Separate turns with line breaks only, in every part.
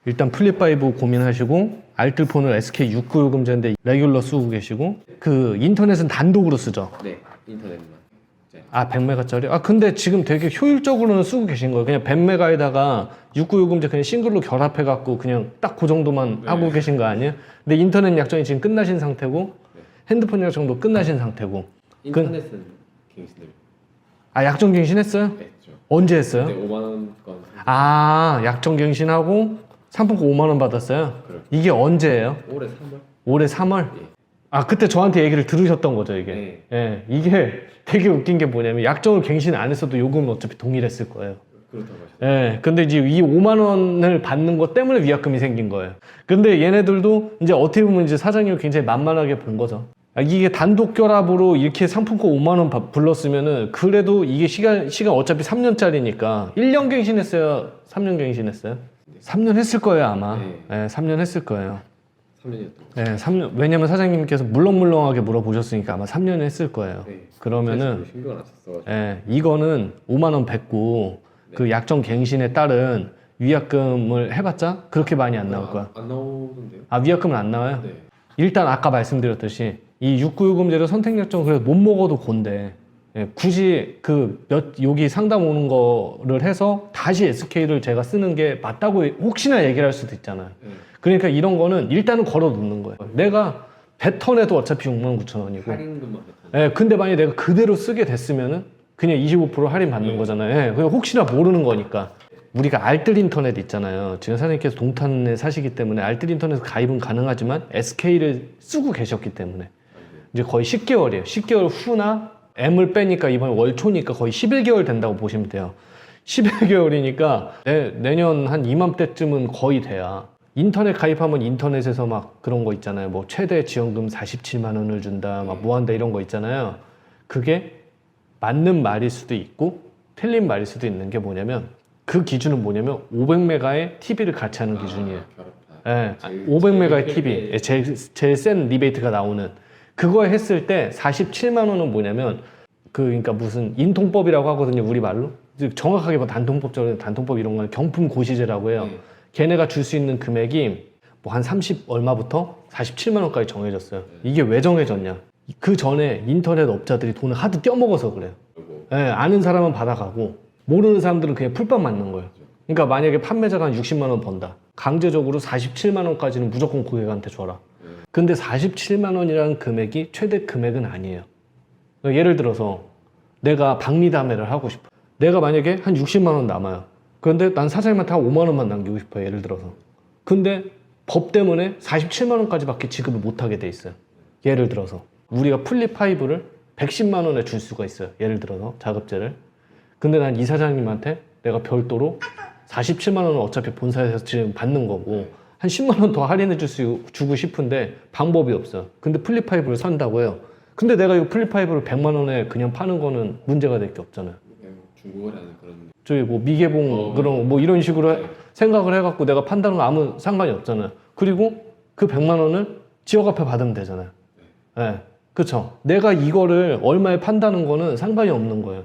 일단 플립5 고민하시고 알뜰폰을 SK69 요금제인데 레귤러 쓰고 계시고 그 인터넷은 단독으로 쓰죠?
네, 인터넷만. 네.
아 100메가짜리? 아 근데 지금 되게 효율적으로는 쓰고 계신 거예요. 그냥 100메가에다가 69 요금제 그냥 싱글로 결합해 갖고 그냥 딱 그 정도만
네.
하고 계신 거 아니에요? 근데 인터넷 약정이 지금 끝나신 상태고
네.
핸드폰 약정도 끝나신 상태고
인터넷은 갱신을
아 약정 갱신했어요?
했죠.
언제 했어요?
네, 5만 원권.
아 약정 갱신하고 상품권 5만 원 받았어요?
그렇죠.
이게 언제예요?
올해 3월.
올해 3월?
예.
아 그때 저한테 얘기를 들으셨던 거죠 이게.
네.
예, 이게 되게 웃긴 게 뭐냐면 약정을 갱신 안 했어도 요금은 어차피 동일했을 거예요.
그렇다고 하셨어요.
예, 근데 이제 이 5만 원을 받는 것 때문에 위약금이 생긴 거예요. 근데 얘네들도 이제 어떻게 보면 이제 사장님을 굉장히 만만하게 본 거죠. 아, 이게 단독 결합으로 이렇게 상품권 5만 원 불렀으면은 그래도 이게 시간 어차피 3년짜리니까 1년 갱신했어요? 3년 갱신했어요? 3년 했을 거예요 아마.
네.
예, 3년 했을 거예요.
3년이었던 거.
네, 3년. 왜냐면 사장님께서 물렁물렁하게 물어보셨으니까 아마 3년 했을 거예요.
네.
그러면은
신경을 안 썼어가지고.
예, 이거는 5만 원 뱉고 그 약정 갱신에 따른 위약금을 해봤자 그렇게 많이 안 나올 거야.
안 나오던데요?
아 위약금은 안 나와요?
네.
일단 아까 말씀드렸듯이 이 69요금제를 선택약정 그래도 못 먹어도 곤데 예, 굳이 여기 상담 오는 거를 해서 다시 SK를 제가 쓰는 게 맞다고 혹시나 얘기를 할 수도 있잖아요.
네.
그러니까 이런 거는 일단은 걸어 놓는 거예요. 내가 뱉어내도 어차피 69,000원이고.
할인금만 뱉어.
예, 근데 만약에 내가 그대로 쓰게 됐으면은 그냥 25% 할인 받는 거잖아요. 예, 그냥 혹시나 모르는 거니까. 우리가 알뜰 인터넷 있잖아요. 지금 사장님께서 동탄에 사시기 때문에 알뜰 인터넷 가입은 가능하지만 SK를 쓰고 계셨기 때문에 이제 거의 10개월이에요. 10개월 후나 M을 빼니까 이번에 월초니까 거의 11개월 된다고 보시면 돼요. 11개월이니까 내년 한 이맘때쯤은 거의 돼야 인터넷 가입하면 인터넷에서 막 그런 거 있잖아요. 뭐 최대 지원금 47만 원을 준다, 막 무한대 이런 거 있잖아요. 그게 맞는 말일 수도 있고 틀린 말일 수도 있는 게 뭐냐면 그 기준은 뭐냐면 500메가의 TV를 같이 하는 기준이에요. 예, 500메가의 TV, 예, 제일 센 리베이트가 나오는 그거 했을 때 47만 원은 뭐냐면 그러니까 무슨 인통법이라고 하거든요, 우리 말로. 정확하게 뭐 단통법 이런 거는 경품 고시제라고 해요. 걔네가 줄 수 있는 금액이 뭐 한 30 얼마부터 47만 원까지 정해졌어요. 이게 왜 정해졌냐? 그 전에 인터넷 업자들이 돈을 하도 떼어먹어서 그래요. 예, 아는 사람은 받아가고 모르는 사람들은 그냥 풀밥 맞는 거예요. 그러니까 만약에 판매자가 한 60만 원 번다. 강제적으로 47만 원까지는 무조건 고객한테 줘라. 근데 47만 원이라는 금액이 최대 금액은 아니에요. 그러니까 예를 들어서 내가 박리담회를 하고 싶어. 내가 만약에 한 60만 원 남아요. 그런데 난 사장님한테 한 5만 원만 남기고 싶어요. 예를 들어서. 근데 법 때문에 47만 원까지밖에 지급을 못하게 돼 있어요. 예를 들어서 우리가 플립5를 110만 원에 줄 수가 있어요. 예를 들어서 자급제를. 근데 난 이 사장님한테 내가 별도로 47만 원은 어차피 본사에서 지금 받는 거고 한 10만 원 더 할인해 주고 싶은데 방법이 없어요. 근데 플립5를 산다고 해요. 근데 내가 이거 플립5를 100만 원에 그냥 파는 거는 문제가 될 게 없잖아요.
중고거래하는 그런.
저희 뭐 미개봉 그런 뭐 이런 식으로 생각을 해갖고 내가 판다는 건 아무 상관이 없잖아요. 그리고 그 100만 원을 지역 앞에 받으면 되잖아요. 네. 그쵸? 내가 이거를 얼마에 판다는 거는 상관이 없는 거예요.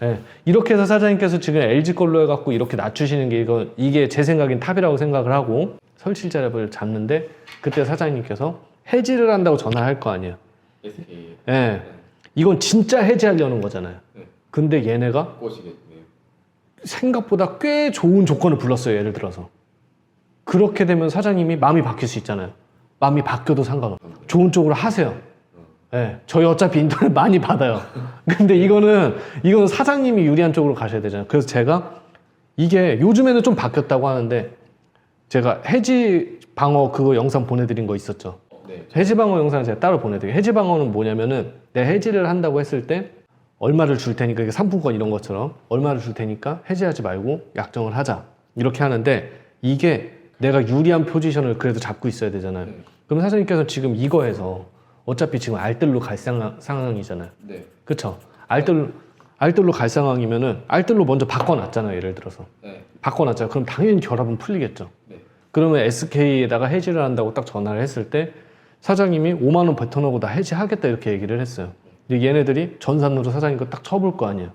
네. 이렇게 해서 사장님께서 지금 LG 걸로 해갖고 이렇게 낮추시는 게 이게 제 생각엔 탑이라고 생각을 하고 설치자를 잡는데 그때 사장님께서 해지를 한다고 전화할 거 아니에요.
SK.
네. 이건 진짜 해지하려는 거잖아요.
네.
근데 얘네가
꼬시겠네요.
생각보다 꽤 좋은 조건을 불렀어요. 예를 들어서 그렇게 되면 사장님이 마음이 바뀔 수 있잖아요. 마음이 바뀌어도 상관없어요. 좋은 쪽으로 하세요. 네, 저희 어차피 인터넷 많이 받아요. 근데 이거는 사장님이 유리한 쪽으로 가셔야 되잖아요. 그래서 제가 이게 요즘에는 좀 바뀌었다고 하는데 제가 해지 방어 그거 영상 보내드린 거 있었죠.
네.
해지 방어 영상 제가 따로 보내드릴게요. 해지 방어는 뭐냐면은 내가 해지를 한다고 했을 때 얼마를 줄 테니까 이게 상품권 이런 것처럼 얼마를 줄 테니까 해지하지 말고 약정을 하자 이렇게 하는데 이게 내가 유리한 포지션을 그래도 잡고 있어야 되잖아요. 그럼 사장님께서 지금 이거 해서 어차피 지금 알뜰로 갈 상황이잖아요.
네.
그쵸? 알뜰로 갈 상황이면은 알뜰로 먼저 바꿔놨잖아요. 예를 들어서.
네.
바꿔놨잖아요. 그럼 당연히 결합은 풀리겠죠.
네.
그러면 SK에다가 해지를 한다고 딱 전화를 했을 때 사장님이 5만 원 뱉어놓고 나 해지하겠다 이렇게 얘기를 했어요. 근데 얘네들이 전산으로 사장님 거 딱 쳐볼 거 아니에요.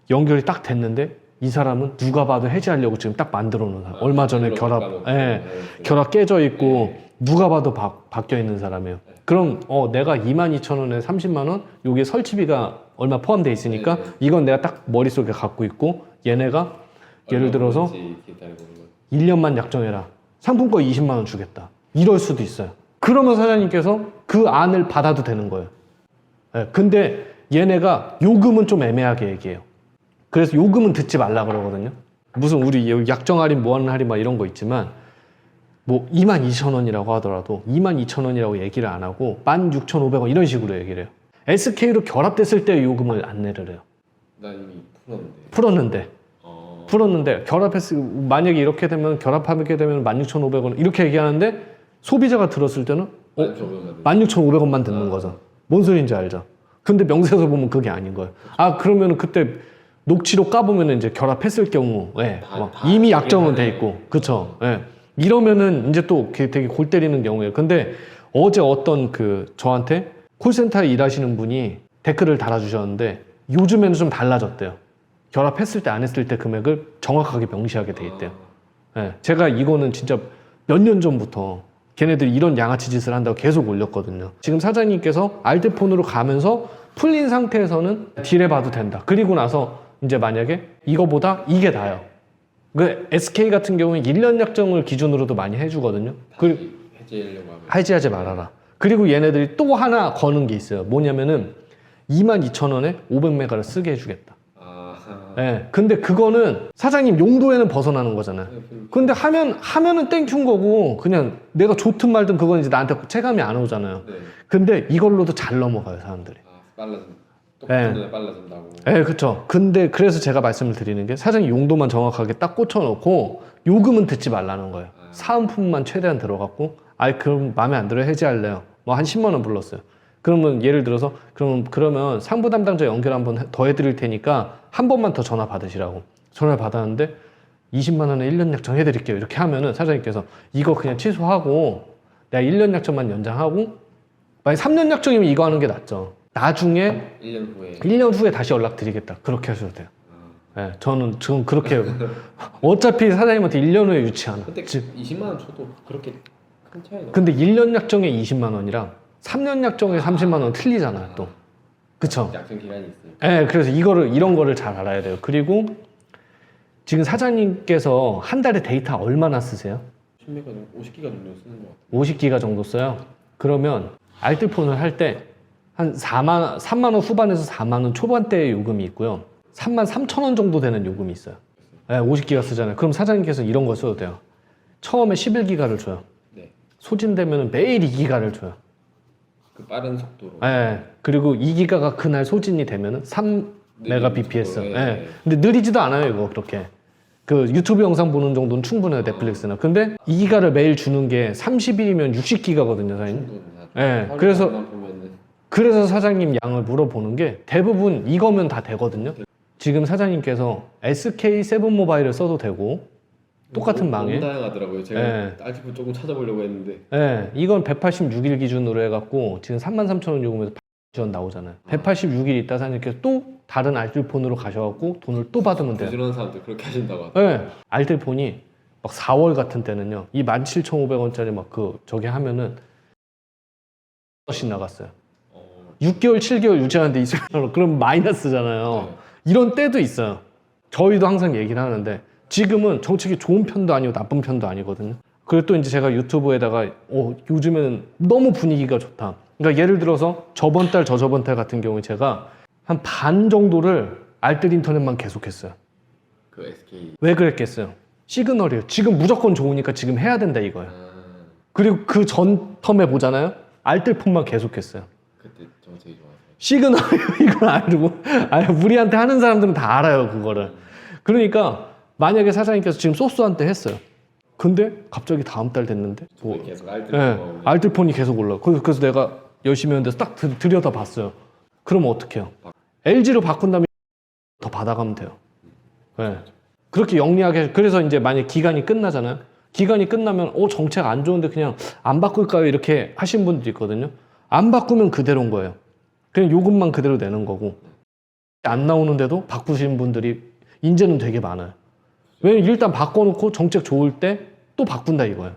연결이 딱 됐는데 이 사람은 누가 봐도 해지하려고 지금 딱 만들어 놓은 사람. 얼마 전에 결합,
네.
결합 깨져 있고 누가 봐도 바뀌어 있는 사람이에요. 그럼 내가 22,000원에 30만 원, 여기에 설치비가 얼마 포함되어 있으니까
네.
이건 내가 딱 머릿속에 갖고 있고 얘네가 예를 들어서
기다리고 있는 거예요.
1년만 약정해라. 상품권 20만 원 주겠다. 이럴 수도 있어요. 그러면 사장님께서 그 안을 받아도 되는 거예요. 예, 근데 얘네가 요금은 좀 애매하게 얘기해요. 그래서 요금은 듣지 말라 그러거든요. 무슨 우리 약정 할인, 무한 할인 막 이런 거 있지만 뭐 22,000원이라고 하더라도 22,000원이라고 얘기를 안 하고 16,500원 이런 식으로 얘기를 해요. SK로 결합됐을 때 요금을 안 내려요.
나 이미 풀었는데.
풀었는데 만약에 이렇게 되면 결합하게 되면 16,500원 이렇게 얘기하는데 소비자가 들었을 때는 16,500원만 듣는 거죠. 뭔 소리인지 알죠? 근데 명세서 보면 그게 아닌 거예요. 그러면 그때 녹취록 까보면 이제 결합했을 경우에 이미 약정은 돼 있고, 그쵸? 예. 이러면은 이제 또 되게 골 때리는 경우예요. 근데 어제 어떤 저한테 콜센터에 일하시는 분이 댓글을 달아주셨는데 요즘에는 좀 달라졌대요. 결합했을 때 안 했을 때 금액을 정확하게 명시하게 돼 있대요. 예. 제가 이거는 진짜 몇 년 전부터 걔네들이 이런 양아치 짓을 한다고 계속 올렸거든요. 지금 사장님께서 알뜰폰으로 가면서 풀린 상태에서는 딜해봐도 된다. 그리고 나서 이제 만약에 이거보다 이게 나아요. 그 SK 같은 경우는 1년 약정을 기준으로도 많이 해주거든요.
해지하려고 하면
해지하지 말아라. 그리고 얘네들이 또 하나 거는 게 있어요. 뭐냐면은 22,000원에 500메가를 쓰게 해주겠다. 예. 근데 그거는 사장님 용도에는 벗어나는 거잖아요. 근데 하면은 땡큐인 거고 그냥 내가 좋든 말든 그건 이제 나한테 체감이 안 오잖아요.
네.
근데 이걸로도 잘 넘어가요, 사람들이.
똑같은 빨라진다고.
네, 그렇죠. 근데 그래서 제가 말씀을 드리는 게 사장님 용도만 정확하게 딱 꽂혀놓고 요금은 듣지 말라는 거예요. 사은품만 최대한 들어갔고, 그럼 마음에 안 들어 해지할래요. 뭐 한 10만 원 불렀어요. 그러면 예를 들어서 그러면 상부 담당자 연결 한번 더 해드릴 테니까 한 번만 더 전화 받으시라고. 전화 받았는데 20만 원에 1년 약정 해드릴게요. 이렇게 하면은 사장님께서 이거 그냥 취소하고 내가 1년 약정만 연장하고 만약 3년 약정이면 이거 하는 게 낫죠. 나중에 1년 후에 다시 연락드리겠다. 그렇게 하셔도 돼요. 네, 저는 그렇게 어차피 사장님한테 1년 후에 유치하나.
근데 20만 원 줘도 그렇게 큰 차이가.
근데 1년 약정에 20만 원이랑 3년 약정에 30만 원 틀리잖아요, 또. 그쵸?
약정 기간이 있으니까.
네, 그래서 이런 거를 잘 알아야 돼요. 그리고 지금 사장님께서 한 달에 데이터 얼마나 쓰세요?
10메가 정도, 50기가 정도 쓰는 것 같아요.
50기가 정도 써요? 그러면 알뜰폰을 할 때 한 3만 원 후반에서 4만 원 초반대의 요금이 있고요. 3만 3천 원 정도 되는 요금이 있어요. 네, 50기가 쓰잖아요. 그럼 사장님께서 이런 거 써도 돼요. 처음에 11기가를 줘요.
네.
소진되면 매일 2기가를 줘요.
그 빠른 속도로.
네. 그리고 2기가가 그날 소진이 되면 3메가bps.
네.
네. 근데 느리지도 않아요, 이거 그렇게. 유튜브 영상 보는 정도는 충분해요, 넷플릭스는. 근데 2기가를 매일 주는 게 30일이면 60기가거든요, 사장님. 네. 그래서 사장님 양을 물어보는 게 대부분 이거면 다 되거든요. 지금 사장님께서 SK 세븐모바일을 써도 되고 똑같은 망에
너무 다양하더라고요. 제가 알뜰폰 조금 찾아보려고 했는데
이건 186일 기준으로 해갖고 지금 33,000원 요금에서 지원 나오잖아요. 186일 있다 사장님께서 또 다른 알뜰폰으로 가셔갖고 돈을 또 받으면 돼요.
부지런한 사람들 그렇게 하신다고 하더라고요.
알뜰폰이 막 4월 같은 때는요 이 17,500원짜리 막 저기 하면은 씩 나갔어요. 6개월, 7개월 유지하는데 있어요. 그럼 마이너스잖아요.
네.
이런 때도 있어요. 저희도 항상 얘기를 하는데 지금은 정책이 좋은 편도 아니고 나쁜 편도 아니거든요. 그리고 또 이제 제가 유튜브에다가 요즘에는 너무 분위기가 좋다. 그러니까 예를 들어서 저번 달, 저저번 달 같은 경우에 제가 한 반 정도를 알뜰 인터넷만 계속했어요.
그 SK.
왜 그랬겠어요? 시그널이에요. 지금 무조건 좋으니까 지금 해야 된다 이거예요. 그리고 그 전 텀에 보잖아요. 알뜰폰만 계속했어요.
그때 정책이 좋아서.
시그널이요. 이걸 알고 우리한테 하는 사람들은 다 알아요 그거를. 그러니까 만약에 사장님께서 지금 소스한테 했어요. 근데 갑자기 다음 달 됐는데
계속 알뜰폰.
알뜰폰이 계속 올라. 그래서 내가 열심히 했는데 딱 들여다봤어요. 그럼 어떻게 해요? LG로 바꾼 다음에 더 받아가면 돼요. 네. 그렇게 영리하게. 그래서 이제 만약 기간이 끝나잖아요. 기간이 끝나면 정책 안 좋은데 그냥 안 바꿀까요? 이렇게 하신 분들이 있거든요. 안 바꾸면 그대로인 거예요. 그냥 요금만 그대로 내는 거고 안 나오는데도 바꾸신 분들이 인제는 되게 많아요. 왜냐면 일단 바꿔놓고 정책 좋을 때 또 바꾼다 이거예요.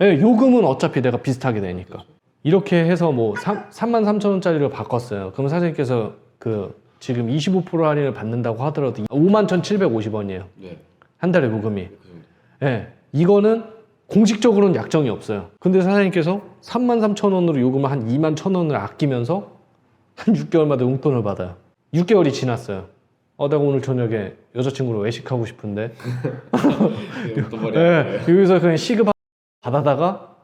예, 요금은 어차피 내가 비슷하게 되니까. 이렇게 해서 뭐 33,000원짜리를 바꿨어요. 그럼 사장님께서 그 지금 25% 할인을 받는다고 하더라도 51,750원이에요.
네.
한 달에 요금이.
그 정도.
예, 이거는 공식적으로는 약정이 없어요. 근데 사장님께서 33,000원으로 요금을 한 21,000원을 아끼면서 한 6개월마다 용돈을 받아요. 6개월이 지났어요. 내가 오늘 저녁에 여자친구를 외식하고 싶은데
또 말이야.
예, 여기서 그냥 시급 받아다가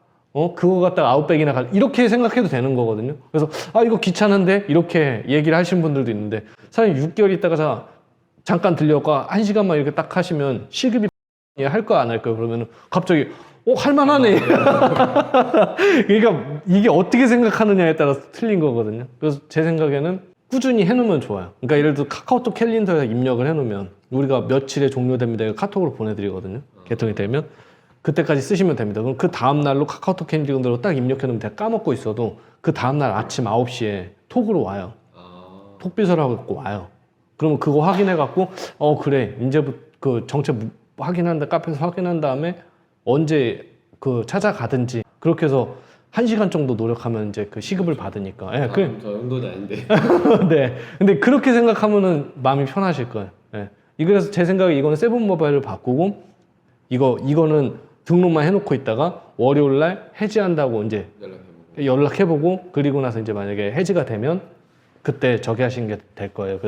그거 갖다가 아웃백이나 이렇게 생각해도 되는 거거든요. 그래서 이거 귀찮은데 이렇게 얘기를 하시는 분들도 있는데 사장님 6개월 있다가 잠깐 들려가 1시간만 이렇게 딱 하시면 시급이 할 거 안 할 거예요. 그러면 갑자기 할만하네. 그러니까 이게 어떻게 생각하느냐에 따라서 틀린 거거든요. 그래서 제 생각에는 꾸준히 해놓으면 좋아요. 그러니까 예를 들어 카카오톡 캘린더에 입력을 해놓으면 우리가 며칠에 종료됩니다. 이거 카톡으로 보내드리거든요. 개통이 되면 그때까지 쓰시면 됩니다. 그럼 그 다음날로 카카오톡 캘린더로 딱 입력해놓으면 제가 까먹고 있어도 그 다음날 아침 9시에 톡으로 와요. 톡 비서라고 갖고 와요. 그러면 그거 확인해갖고 그래 이제부터 그 정책 확인한다 카페에서 확인한 다음에 언제 그 찾아가든지 그렇게 해서 1시간 정도 노력하면 이제 그 시급을 받으니까. 예,
저 정도는 아닌데.
네. 근데 그렇게 생각하면은 마음이 편하실 거예요. 예. 그래서 제 생각에 이거는 세븐모바일을 바꾸고 이거는 등록만 해놓고 있다가 월요일 날 해지한다고 이제 연락해보고 그리고 나서 이제 만약에 해지가 되면 그때 저기 하시는 게 될 거예요. 그래서